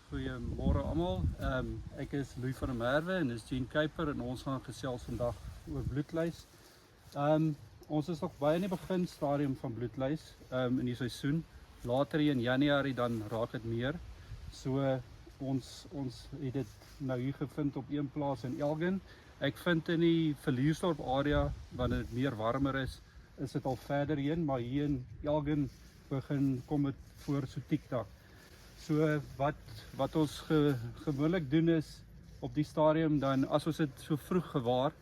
Goeiemôre almal. Ek is Louis van der Merwe en dis Jean Kuiper en ons gaan gesels vandag oor bloedluis. Ons is nog baie in die beginstadium van bloedluis in die seisoen. Later in Januarie dan raak dit meer. So ons het dit nou hier gevind op een plaas in Elgin. Ek vind in die Villiersdorp area wanneer dit meer warmer is dit al verder heen, maar hier in Elgin kom dit voor so tiktak. So wat ons gewoonlik doen is op die stadium dan as ons dit so vroeg gewaar,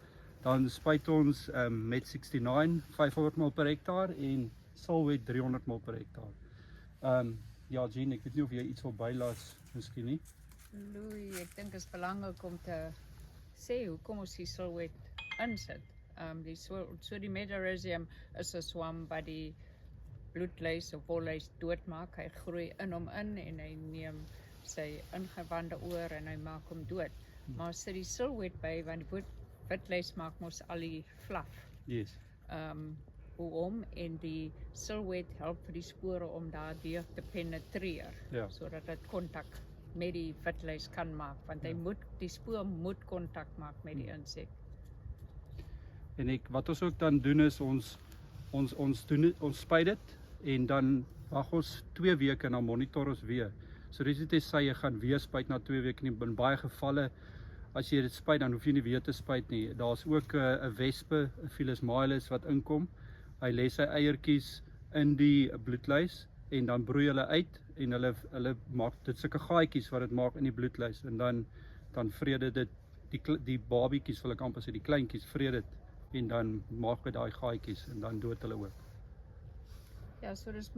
dan spuit ons met 69 500 ml per hektaar en Silhouette 300 ml per hektaar. Ja Jean, ek weet nie of jy iets wil bylas miskien nie. Louis, ek dink is belangrik om te sê hoekom ons die Silhouette insit. Die Metarhizium is 'n swam wat die bloedluis of wolluis doodmaak. Hy groei in hom in en hy neem sy ingewande oor en hy maak hom dood. Maar sit die Silhouette by, want die witluis maak mos al die fluff. Yes. En die Silhouette help vir die spore om daardeur te penetreer, Ja. sodat dit kontak met die witluis kan maak, want die spoor moet kontak maak met die insek. En wat ons ook dan doen is ons spuit dit en dan wag ons 2 weke en dan monitor ons weer. So dis net sê jy gaan weer spuit na 2 weke nie. In baie gevalle as jy dit spuit dan hoef jy nie weer te spuit nie. Daar's ook 'n wespe, 'n Felis milis wat inkom. Hy lê sy eiertjies in die bloedluis en dan broei hulle uit en hulle maak dit sulke gaatjies wat dit maak in die bloedluis en dan vreet dit die babietjies wil ek amper sê, die kleintjies vreet dit en dan maak dit daai gaatjies en dan dood hulle ook. Ja, so dis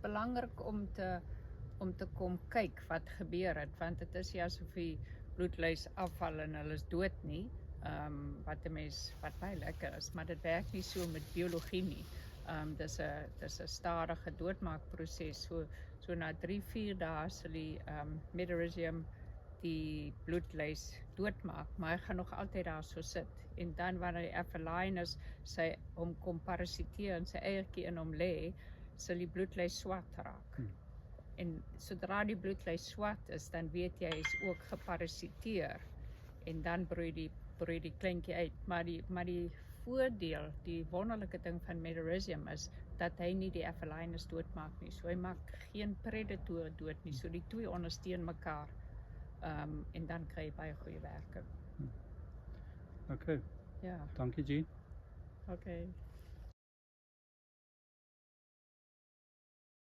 belangrik om te kom kyk wat gebeur het, want dit is nie asof die bloedluis afval en hulle is dood nie. Wat baie lekker is, maar dit werk nie so met biologie nie. Dis 'n stadige doodmaakproses. So na 3-4 dae sal die Metarhizium die bloedluis doodmaak, maar hy gaan nog altyd daar so sit. En dan wanneer die Aphelinus hom kom parasiteer en sy eiertjie in hom lê, sal die bloedluis swart raak. En sodra die bloedluis swart is, dan weet jy hy is ook geparasiteer en dan broei die kleintjie uit. Maar die voordeel, die wonderlike ding van Metarhizium is dat hy nie die Aphelinus doodmaak nie. So hy maak geen predator dood nie. So die twee ondersteun mekaar. En dan kry jy baie goeie werking. Okay. Ja. Dankie Jean. Okay.